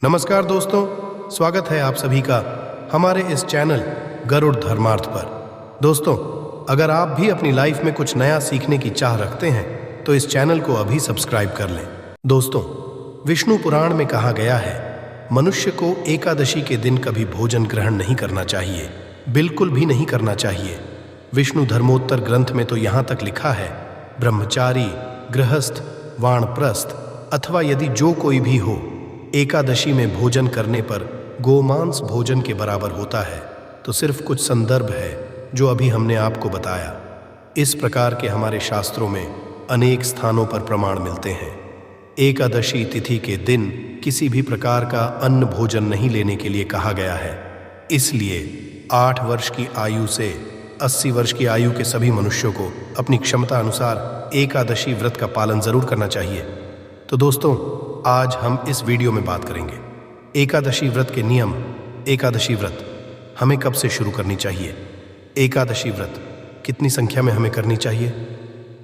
नमस्कार दोस्तों, स्वागत है आप सभी का हमारे इस चैनल गरुड़ धर्मार्थ पर। दोस्तों, अगर आप भी अपनी लाइफ में कुछ नया सीखने की चाह रखते हैं तो इस चैनल को अभी सब्सक्राइब कर लें। दोस्तों, विष्णु पुराण में कहा गया है, मनुष्य को एकादशी के दिन कभी भोजन ग्रहण नहीं करना चाहिए, बिल्कुल भी नहीं करना चाहिए। विष्णु धर्मोत्तर ग्रंथ में तो यहाँ तक लिखा है, ब्रह्मचारी, गृहस्थ, वानप्रस्थ अथवा यदि जो कोई भी हो, एकादशी में भोजन करने पर गोमांस भोजन के बराबर होता है। तो सिर्फ कुछ संदर्भ है जो अभी हमने आपको बताया। इस प्रकार के हमारे शास्त्रों में अनेक स्थानों पर प्रमाण मिलते हैं। एकादशी तिथि के दिन किसी भी प्रकार का अन्न भोजन नहीं लेने के लिए कहा गया है। इसलिए 8 वर्ष की आयु से 80 वर्ष की आयु के सभी मनुष्यों को अपनी क्षमता अनुसार एकादशी व्रत का पालन जरूर करना चाहिए। तो दोस्तों, आज हम इस वीडियो में बात करेंगे एकादशी व्रत के नियम। एकादशी व्रत हमें कब से शुरू करनी चाहिए? एकादशी व्रत कितनी संख्या में हमें करनी चाहिए?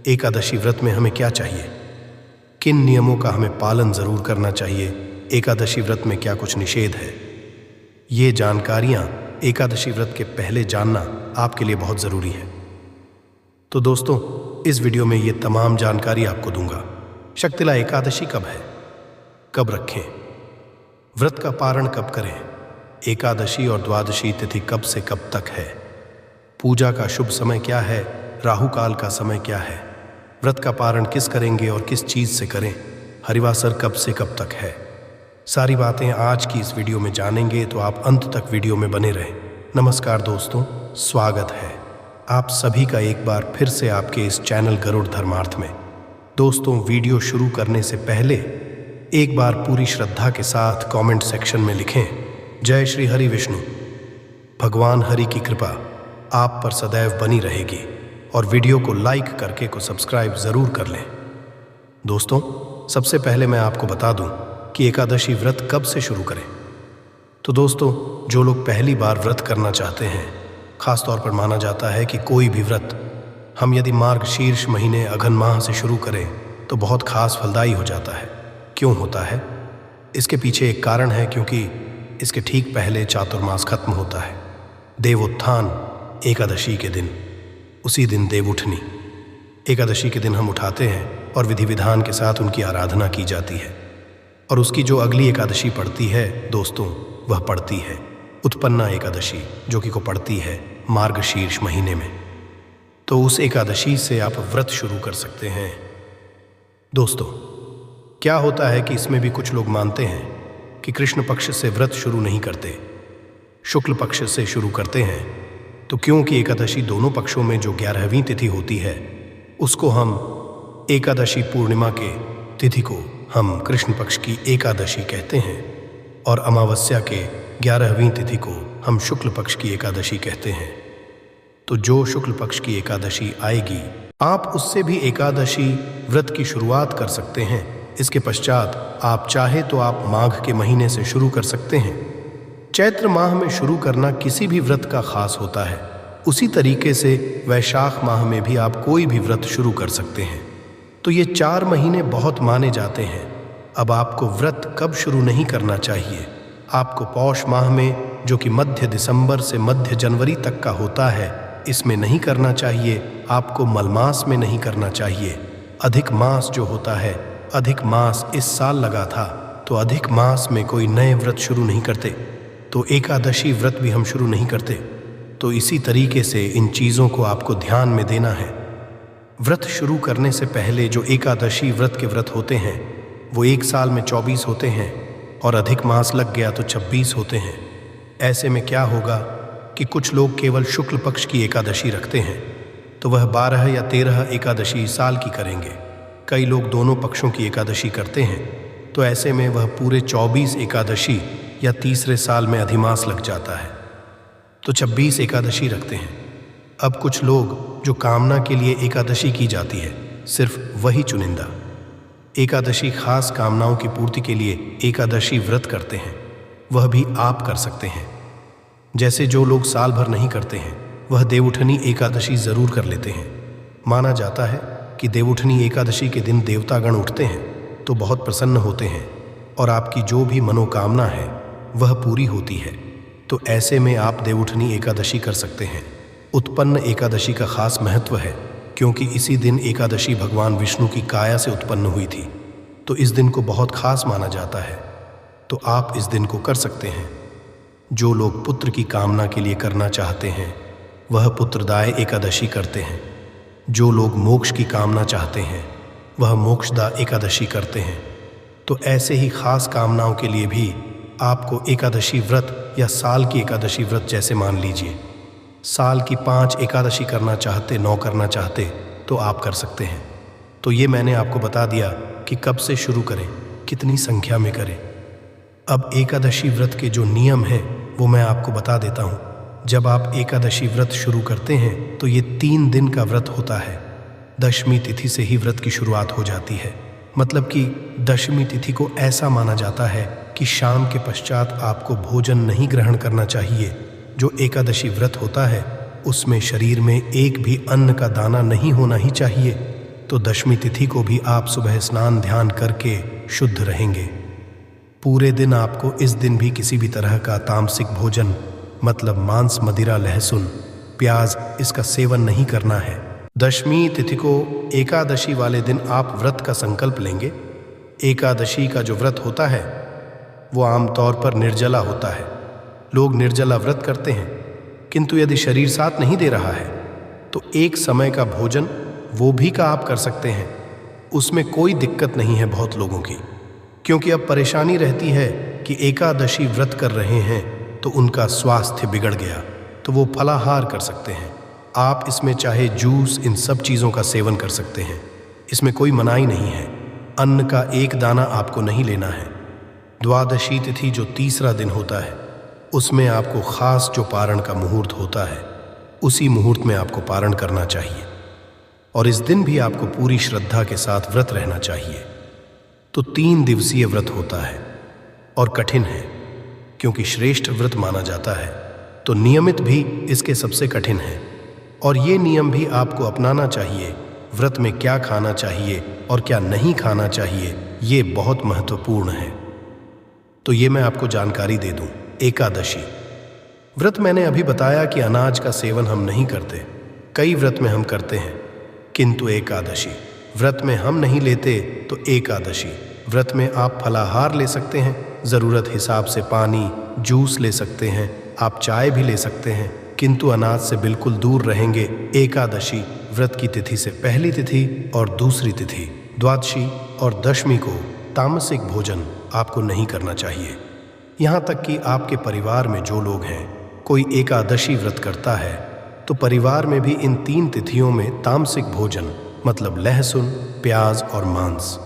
एकादशी व्रत में हमें क्या चाहिए? किन नियमों का हमें पालन जरूर करना चाहिए? एकादशी व्रत में क्या कुछ निषेध है? ये जानकारियां एकादशी व्रत के पहले जानना आपके लिए बहुत जरूरी है। तो दोस्तों, इस वीडियो में ये तमाम जानकारी आपको दूंगा। शक्तिला एकादशी कब है, कब रखें, व्रत का पारण कब करें, एकादशी और द्वादशी तिथि कब से कब तक है, पूजा का शुभ समय क्या है, राहु काल का समय क्या है, व्रत का पारण किस करेंगे और किस चीज से करें, हरिवासर कब से कब तक है। सारी बातें आज की इस वीडियो में जानेंगे, तो आप अंत तक वीडियो में बने रहें। नमस्कार दोस्तों, स्वागत है आप सभी का एक बार फिर से आपके इस चैनल गरुड़ धर्मार्थ में। दोस्तों, वीडियो शुरू करने से पहले एक बार पूरी श्रद्धा के साथ कमेंट सेक्शन में लिखें, जय श्री हरि विष्णु। भगवान हरि की कृपा आप पर सदैव बनी रहेगी और वीडियो को लाइक करके को सब्सक्राइब जरूर कर लें। दोस्तों, सबसे पहले मैं आपको बता दूं कि एकादशी व्रत कब से शुरू करें। तो दोस्तों, जो लोग पहली बार व्रत करना चाहते हैं, खास तौर पर माना जाता है कि कोई भी व्रत हम यदि मार्गशीर्ष महीने अघन माह से शुरू करें तो बहुत खास फलदायी हो जाता है। क्यों होता है? इसके पीछे एक कारण है, क्योंकि इसके ठीक पहले चातुर्मास खत्म होता है। देवोत्थान एकादशी के दिन, उसी दिन देवउठनी एकादशी के दिन हम उठाते हैं और विधि विधान के साथ उनकी आराधना की जाती है। और उसकी जो अगली एकादशी पड़ती है दोस्तों, वह पड़ती है उत्पन्ना एकादशी, जो कि को पड़ती है मार्गशीर्ष महीने में। तो उस एकादशी से आप व्रत शुरू कर सकते हैं। दोस्तों, क्या होता है कि इसमें भी कुछ लोग मानते हैं कि कृष्ण पक्ष से व्रत शुरू नहीं करते, शुक्ल पक्ष से शुरू करते हैं। तो क्योंकि एकादशी दोनों पक्षों में जो 11वीं तिथि होती है, उसको हम एकादशी पूर्णिमा के तिथि को हम कृष्ण पक्ष की एकादशी कहते हैं, और अमावस्या के 11वीं तिथि को हम शुक्ल पक्ष की एकादशी कहते हैं। तो जो शुक्ल पक्ष की एकादशी आएगी, आप उससे भी एकादशी व्रत की शुरुआत कर सकते हैं। इसके पश्चात आप चाहे तो आप माघ के महीने से शुरू कर सकते हैं। चैत्र माह में शुरू करना किसी भी व्रत का खास होता है। उसी तरीके से वैशाख माह में भी आप कोई भी व्रत शुरू कर सकते हैं। तो ये 4 महीने बहुत माने जाते हैं। अब आपको व्रत कब शुरू नहीं करना चाहिए? आपको पौष माह में, जो कि मध्य दिसंबर से मध्य जनवरी तक का होता है, इसमें नहीं करना चाहिए। आपको मलमास में नहीं करना चाहिए। अधिक मास जो होता है, अधिक मास इस साल लगा था, तो अधिक मास में कोई नए व्रत शुरू नहीं करते, तो एकादशी व्रत भी हम शुरू नहीं करते। तो इसी तरीके से इन चीज़ों को आपको ध्यान में देना है। व्रत शुरू करने से पहले जो एकादशी व्रत के व्रत होते हैं, वो एक साल में 24 होते हैं, और अधिक मास लग गया तो 26 होते हैं। ऐसे में क्या होगा कि कुछ लोग केवल शुक्ल पक्ष की एकादशी रखते हैं, तो वह 12 या 13 एकादशी साल की करेंगे। कई लोग दोनों पक्षों की एकादशी करते हैं, तो ऐसे में वह पूरे 24 एकादशी या तीसरे साल में अधिमास लग जाता है, तो 26 एकादशी रखते हैं। अब कुछ लोग जो कामना के लिए एकादशी की जाती है, सिर्फ वही चुनिंदा एकादशी खास कामनाओं की पूर्ति के लिए एकादशी व्रत करते हैं, वह भी आप कर सकते हैं। जैसे जो लोग साल भर नहीं करते हैं, वह देवउठनी एकादशी जरूर कर लेते हैं। माना जाता है कि देवउठनी एकादशी के दिन देवतागण उठते हैं तो बहुत प्रसन्न होते हैं और आपकी जो भी मनोकामना है वह पूरी होती है। तो ऐसे में आप देवउठनी एकादशी कर सकते हैं। उत्पन्न एकादशी का खास महत्व है क्योंकि इसी दिन एकादशी भगवान विष्णु की काया से उत्पन्न हुई थी, तो इस दिन को बहुत खास माना जाता है। तो आप इस दिन को कर सकते हैं। जो लोग पुत्र की कामना के लिए करना चाहते हैं वह पुत्रदाय एकादशी करते हैं। जो लोग मोक्ष की कामना चाहते हैं वह मोक्षदा एकादशी करते हैं। तो ऐसे ही खास कामनाओं के लिए भी आपको एकादशी व्रत या साल की एकादशी व्रत जैसे मान लीजिए, साल की 5 एकादशी करना चाहते, 9 करना चाहते तो आप कर सकते हैं। तो ये मैंने आपको बता दिया कि कब से शुरू करें, कितनी संख्या में करें। अब एकादशी व्रत के जो नियम हैं वो मैं आपको बता देता हूँ। जब आप एकादशी व्रत शुरू करते हैं तो ये 3 दिन का व्रत होता है। दशमी तिथि से ही व्रत की शुरुआत हो जाती है। मतलब कि दशमी तिथि को ऐसा माना जाता है कि शाम के पश्चात आपको भोजन नहीं ग्रहण करना चाहिए। जो एकादशी व्रत होता है उसमें शरीर में एक भी अन्न का दाना नहीं होना ही चाहिए। तो दशमी तिथि को भी आप सुबह स्नान ध्यान करके शुद्ध रहेंगे। पूरे दिन आपको इस दिन भी किसी भी तरह का तामसिक भोजन मतलब मांस, मदिरा, लहसुन, प्याज इसका सेवन नहीं करना है। दशमी तिथि को एकादशी वाले दिन आप व्रत का संकल्प लेंगे। एकादशी का जो व्रत होता है वो आमतौर पर निर्जला होता है। लोग निर्जला व्रत करते हैं, किंतु यदि शरीर साथ नहीं दे रहा है तो एक समय का भोजन वो भी का आप कर सकते हैं। उसमें कोई दिक्कत नहीं है बहुत लोगों की, क्योंकि अब परेशानी रहती है कि एकादशी व्रत कर रहे हैं तो उनका स्वास्थ्य बिगड़ गया, तो वो फलाहार कर सकते हैं। आप इसमें चाहे जूस, इन सब चीज़ों का सेवन कर सकते हैं। इसमें कोई मनाही नहीं है। अन्न का एक दाना आपको नहीं लेना है। द्वादशी तिथि जो तीसरा दिन होता है उसमें आपको खास जो पारण का मुहूर्त होता है उसी मुहूर्त में आपको पारण करना चाहिए, और इस दिन भी आपको पूरी श्रद्धा के साथ व्रत रहना चाहिए। तो 3 दिवसीय व्रत होता है और कठिन है क्योंकि श्रेष्ठ व्रत माना जाता है, तो नियमित भी इसके सबसे कठिन है। और ये नियम भी आपको अपनाना चाहिए। व्रत में क्या खाना चाहिए और क्या नहीं खाना चाहिए ये बहुत महत्वपूर्ण है। तो ये मैं आपको जानकारी दे दूं। एकादशी व्रत मैंने अभी बताया कि अनाज का सेवन हम नहीं करते, कई व्रत में हम करते हैं, किंतु एकादशी व्रत में हम नहीं लेते। तो एकादशी व्रत में आप फलाहार ले सकते हैं, ज़रूरत हिसाब से पानी, जूस ले सकते हैं, आप चाय भी ले सकते हैं, किंतु अनाज से बिल्कुल दूर रहेंगे। एकादशी व्रत की तिथि से पहली तिथि और दूसरी तिथि, द्वादशी और दशमी को तामसिक भोजन आपको नहीं करना चाहिए। यहाँ तक कि आपके परिवार में जो लोग हैं, कोई एकादशी व्रत करता है तो परिवार में भी इन 3 तिथियों में तामसिक भोजन मतलब लहसुन, प्याज और मांस,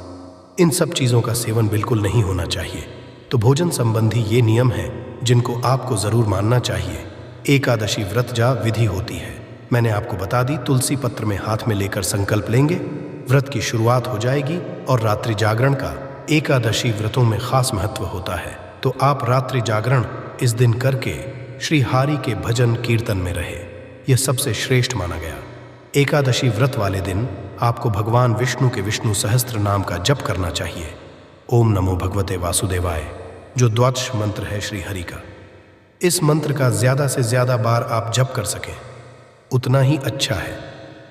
इन सब चीज़ों का सेवन बिल्कुल नहीं होना चाहिए। तो भोजन संबंधी ये नियम हैं जिनको आपको ज़रूर मानना चाहिए। एकादशी व्रत जा विधि होती है, मैंने आपको बता दी। तुलसी पत्र में हाथ में लेकर संकल्प लेंगे, व्रत की शुरुआत हो जाएगी। और रात्रि जागरण का एकादशी व्रतों में खास महत्व होता है, तो आप रात्रि जागरण इस दिन करके श्री हरि के भजन कीर्तन में रहे, यह सबसे श्रेष्ठ माना गया। एकादशी व्रत वाले दिन आपको भगवान विष्णु के विष्णु सहस्त्र नाम का जप करना चाहिए। ओम नमो भगवते वासुदेवाय, जो द्वादश मंत्र है श्री हरि का। इस मंत्र का ज़्यादा से ज़्यादा बार आप जप कर सकें उतना ही अच्छा है।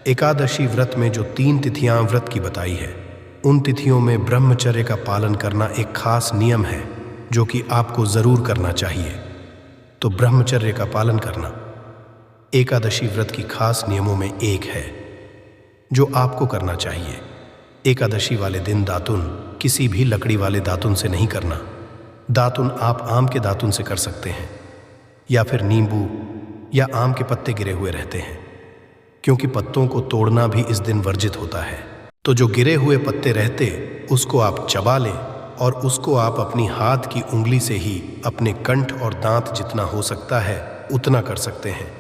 एकादशी व्रत में जो 3 तिथियां व्रत की बताई है, उन तिथियों में ब्रह्मचर्य का पालन करना एक खास नियम है जो कि आपको ज़रूर करना चाहिए। तो ब्रह्मचर्य का पालन करना एकादशी व्रत की खास नियमों में एक है जो आपको करना चाहिए। एकादशी वाले दिन दातुन किसी भी लकड़ी वाले दातुन से नहीं करना। दातुन आप आम के दातुन से कर सकते हैं या फिर नींबू या आम के पत्ते गिरे हुए रहते हैं, क्योंकि पत्तों को तोड़ना भी इस दिन वर्जित होता है। तो जो गिरे हुए पत्ते रहते उसको आप चबा लें और उसको आप अपनी हाथ की उंगली से ही अपने कंठ और दांत जितना हो सकता है उतना कर सकते हैं,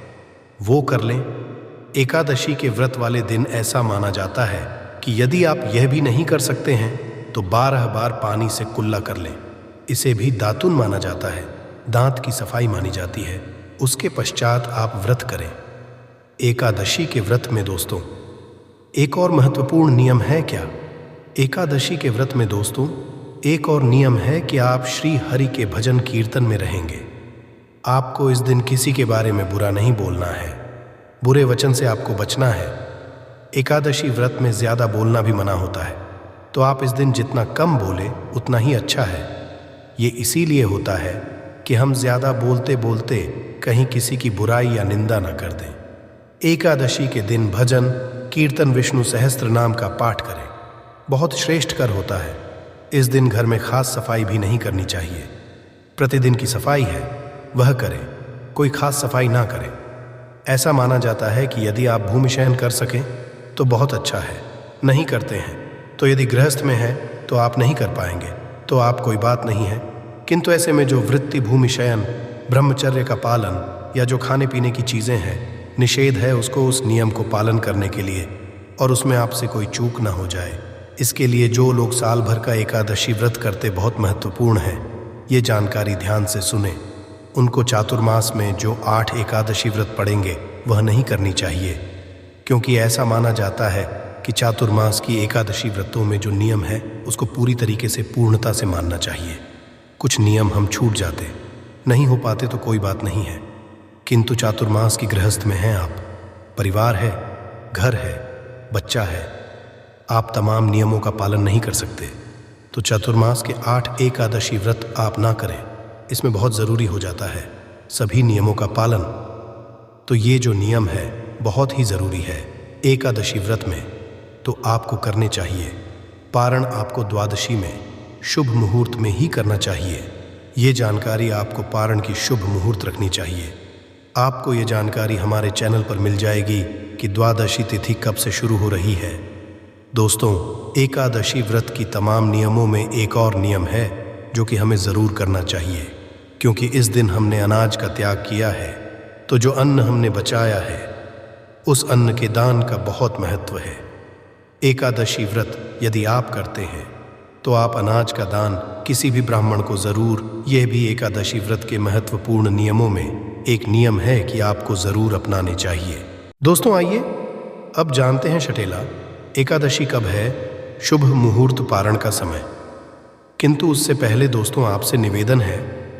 वो कर लें। एकादशी के व्रत वाले दिन ऐसा माना जाता है कि यदि आप यह भी नहीं कर सकते हैं तो 12 बार पानी से कुल्ला कर लें। इसे भी दातुन माना जाता है, दांत की सफाई मानी जाती है। उसके पश्चात आप व्रत करें। एकादशी के व्रत में दोस्तों एक और महत्वपूर्ण नियम है क्या? एकादशी के व्रत में दोस्तों एक और नियम है कि आप श्री हरि के भजन कीर्तन में रहेंगे। आपको इस दिन किसी के बारे में बुरा नहीं बोलना है, बुरे वचन से आपको बचना है। एकादशी व्रत में ज़्यादा बोलना भी मना होता है, तो आप इस दिन जितना कम बोले उतना ही अच्छा है। ये इसीलिए होता है कि हम ज़्यादा बोलते बोलते कहीं किसी की बुराई या निंदा न कर दें। एकादशी के दिन भजन कीर्तन विष्णु सहस्त्र नाम का पाठ करें, बहुत श्रेष्ठ कर होता है। इस दिन घर में खास सफाई भी नहीं करनी चाहिए। प्रतिदिन की सफाई है वह करें, कोई खास सफाई ना करें। ऐसा माना जाता है कि यदि आप भूमि शयन कर सकें तो बहुत अच्छा है, नहीं करते हैं तो यदि गृहस्थ में है तो आप नहीं कर पाएंगे तो आप कोई बात नहीं है। किंतु ऐसे में जो वृत्ति भूमि शयन, ब्रह्मचर्य का पालन या जो खाने पीने की चीज़ें हैं निषेध है, उसको उस नियम को पालन करने के लिए और उसमें आपसे कोई चूक ना हो जाए, इसके लिए जो लोग साल भर का एकादशी व्रत करते बहुत महत्वपूर्ण है। ये जानकारी ध्यान से सुने। उनको चातुर्मास में जो 8 एकादशी व्रत पड़ेंगे वह नहीं करनी चाहिए, क्योंकि ऐसा माना जाता है कि चातुर्मास की एकादशी व्रतों में जो नियम है उसको पूरी तरीके से पूर्णता से मानना चाहिए। कुछ नियम हम छूट जाते, नहीं हो पाते तो कोई बात नहीं है, किंतु चातुर्मास की गृहस्थ में हैं आप, परिवार है, घर है, बच्चा है, आप तमाम नियमों का पालन नहीं कर सकते तो चातुर्मास के 8 एकादशी व्रत आप ना करें। इसमें बहुत ज़रूरी हो जाता है सभी नियमों का पालन। तो ये जो नियम है बहुत ही ज़रूरी है एकादशी व्रत में, तो आपको करने चाहिए। पारण आपको द्वादशी में शुभ मुहूर्त में ही करना चाहिए। ये जानकारी आपको पारण की शुभ मुहूर्त रखनी चाहिए। आपको ये जानकारी हमारे चैनल पर मिल जाएगी कि द्वादशी तिथि कब से शुरू हो रही है। दोस्तों, एकादशी व्रत की तमाम नियमों में एक और नियम है जो कि हमें ज़रूर करना चाहिए, क्योंकि इस दिन हमने अनाज का त्याग किया है, तो जो अन्न हमने बचाया है उस अन्न के दान का बहुत महत्व है। एकादशी व्रत यदि आप करते हैं तो आप अनाज का दान किसी भी ब्राह्मण को ज़रूर, यह भी एकादशी व्रत के महत्वपूर्ण नियमों में एक नियम है कि आपको ज़रूर अपनाने चाहिए। दोस्तों आइए अब जानते हैं शटेला एकादशी कब है, शुभ मुहूर्त पारण का समय। किंतु उससे पहले दोस्तों आपसे निवेदन है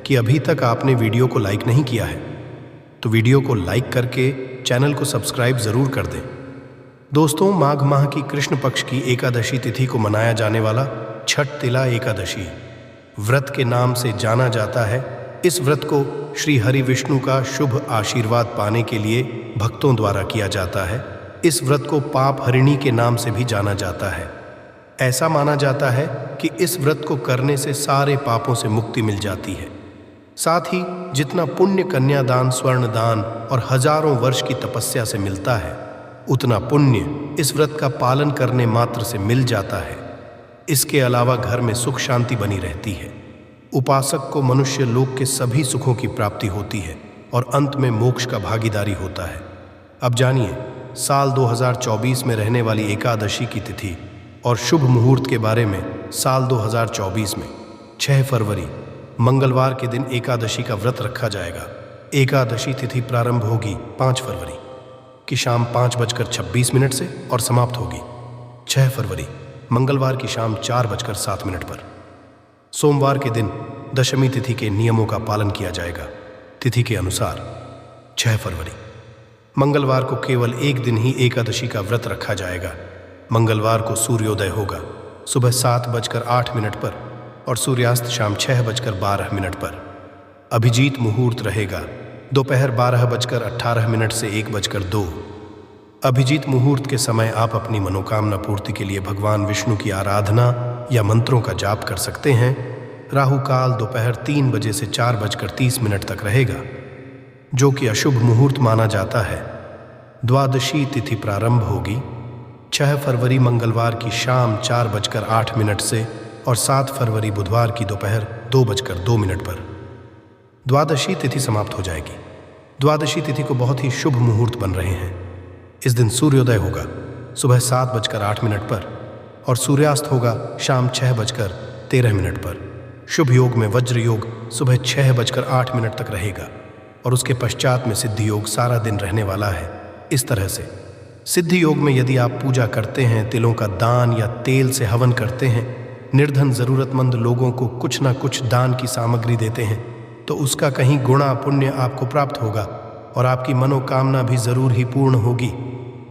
कि अभी तक आपने वीडियो को लाइक नहीं किया है तो वीडियो को लाइक करके चैनल को सब्सक्राइब ज़रूर कर दें। दोस्तों, माघ माह की कृष्ण पक्ष की एकादशी तिथि को मनाया जाने वाला छठ तिला एकादशी व्रत के नाम से जाना जाता है। इस व्रत को श्री हरि विष्णु का शुभ आशीर्वाद पाने के लिए भक्तों द्वारा किया जाता है। इस व्रत को पाप हरिणी के नाम से भी जाना जाता है। ऐसा माना जाता है कि इस व्रत को करने से सारे पापों से मुक्ति मिल जाती है। साथ ही जितना पुण्य कन्यादान, स्वर्ण दान और हजारों वर्ष की तपस्या से मिलता है, उतना पुण्य इस व्रत का पालन करने मात्र से मिल जाता है। इसके अलावा घर में सुख शांति बनी रहती है। उपासक को मनुष्य लोक के सभी सुखों की प्राप्ति होती है और अंत में मोक्ष का भागीदारी होता है। अब जानिए साल 2024 में रहने वाली एकादशी की तिथि और शुभ मुहूर्त के बारे में। साल 2024 में 6 फरवरी मंगलवार के दिन एकादशी का व्रत रखा जाएगा। एकादशी तिथि प्रारंभ होगी 5 फरवरी की शाम 5:26 से और समाप्त होगी 6 फरवरी मंगलवार की शाम 4:07 पर। सोमवार के दिन दशमी तिथि के नियमों का पालन किया जाएगा। तिथि के अनुसार 6 फरवरी मंगलवार को केवल एक दिन ही एकादशी का व्रत रखा जाएगा। मंगलवार को सूर्योदय होगा सुबह 7:08 पर और सूर्यास्त शाम 6:12 पर। अभिजीत मुहूर्त रहेगा दोपहर 12:18 से 1:02। अभिजीत मुहूर्त के समय आप अपनी मनोकामना पूर्ति के लिए भगवान विष्णु की आराधना या मंत्रों का जाप कर सकते हैं। राहु काल दोपहर 3 बजे से 4:30 तक रहेगा, जो कि अशुभ मुहूर्त माना जाता है। द्वादशी तिथि प्रारंभ होगी 6 फरवरी मंगलवार की शाम 4:08 से और 7 फरवरी बुधवार की दोपहर 2:02 पर। द्वादशी तिथि समाप्त हो जाएगी। द्वादशी तिथि को बहुत ही शुभ मुहूर्त बन रहे हैं। इस दिन सूर्योदय होगा सुबह 7:08 पर और सूर्यास्त होगा शाम 6:13 पर। शुभ योग में वज्र योग सुबह 6:08 तक रहेगा और उसके पश्चात में सिद्धि योग सारा दिन रहने वाला है। इस तरह से सिद्धि योग में यदि आप पूजा करते हैं, तिलों का दान या तेल से हवन करते हैं निर्धन ज़रूरतमंद लोगों को कुछ ना कुछ दान की सामग्री देते हैं तो उसका कहीं गुणा पुण्य आपको प्राप्त होगा और आपकी मनोकामना भी ज़रूर ही पूर्ण होगी।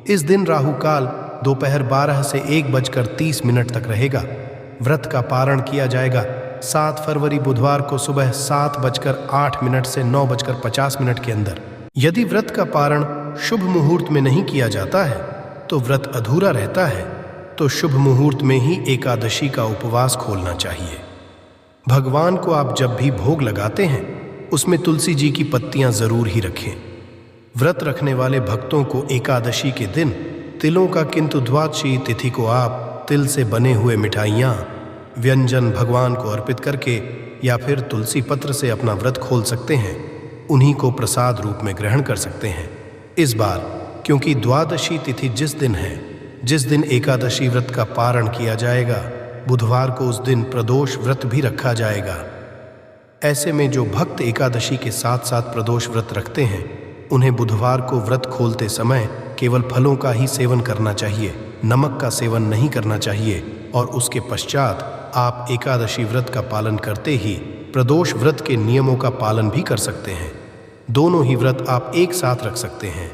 इस दिन राहु काल दोपहर 12 से 1:30 तक रहेगा। व्रत का पारण किया जाएगा 7 फरवरी बुधवार को सुबह 7:08 से 9:50 के अंदर। यदि व्रत का पारण शुभ मुहूर्त में नहीं किया जाता है तो व्रत अधूरा रहता है, तो शुभ मुहूर्त में ही एकादशी का उपवास खोलना चाहिए। भगवान को आप जब भी भोग लगाते हैं उसमें तुलसी जी की पत्तियां जरूर ही रखें। व्रत रखने वाले भक्तों को एकादशी के दिन तिलों का किंतु द्वादशी तिथि को आप तिल से बने हुए मिठाइयाँ व्यंजन भगवान को अर्पित करके या फिर तुलसी पत्र से अपना व्रत खोल सकते हैं। उन्हीं को प्रसाद रूप में ग्रहण कर सकते हैं। इस बार क्योंकि द्वादशी तिथि जिस दिन है, जिस दिन एकादशी व्रत का पारण किया जाएगा, बुधवार को उस दिन प्रदोष व्रत भी रखा जाएगा। ऐसे में जो भक्त एकादशी के साथ साथ प्रदोष व्रत रखते हैं उन्हें बुधवार को व्रत खोलते समय केवल फलों का ही सेवन करना चाहिए, नमक का सेवन नहीं करना चाहिए और उसके पश्चात आप एकादशी व्रत का पालन करते ही प्रदोष व्रत के नियमों का पालन भी कर सकते हैं। दोनों ही व्रत आप एक साथ रख सकते हैं।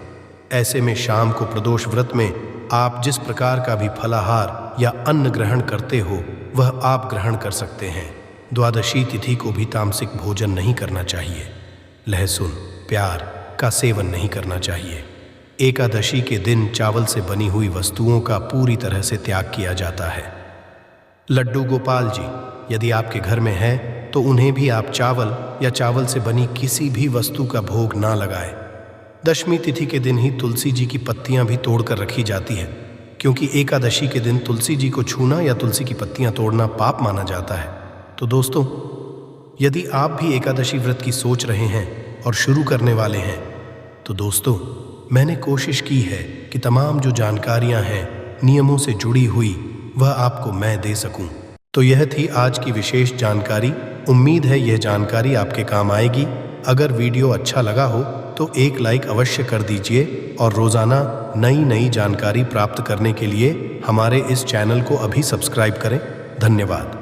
ऐसे में शाम को प्रदोष व्रत में आप जिस प्रकार का भी फलाहार या अन्न ग्रहण करते हो वह आप ग्रहण कर सकते हैं। द्वादशी तिथि को भी तामसिक भोजन नहीं करना चाहिए, लहसुन प्याज का सेवन नहीं करना चाहिए। एकादशी के दिन चावल से बनी हुई वस्तुओं का पूरी तरह से त्याग किया जाता है। लड्डू गोपाल जी यदि आपके घर में है तो उन्हें भी आप चावल या चावल से बनी किसी भी वस्तु का भोग ना लगाएं। दशमी तिथि के दिन ही तुलसी जी की पत्तियां भी तोड़कर रखी जाती है, क्योंकि एकादशी के दिन तुलसी जी को छूना या तुलसी की पत्तियां तोड़ना पाप माना जाता है। तो दोस्तों, यदि आप भी एकादशी व्रत की सोच रहे हैं और शुरू करने वाले हैं तो दोस्तों, मैंने कोशिश की है कि तमाम जो जानकारियां हैं नियमों से जुड़ी हुई वह आपको मैं दे सकूं। तो यह थी आज की विशेष जानकारी। उम्मीद है यह जानकारी आपके काम आएगी। अगर वीडियो अच्छा लगा हो तो एक लाइक अवश्य कर दीजिए और रोज़ाना नई जानकारी प्राप्त करने के लिए हमारे इस चैनल को अभी सब्सक्राइब करें। धन्यवाद।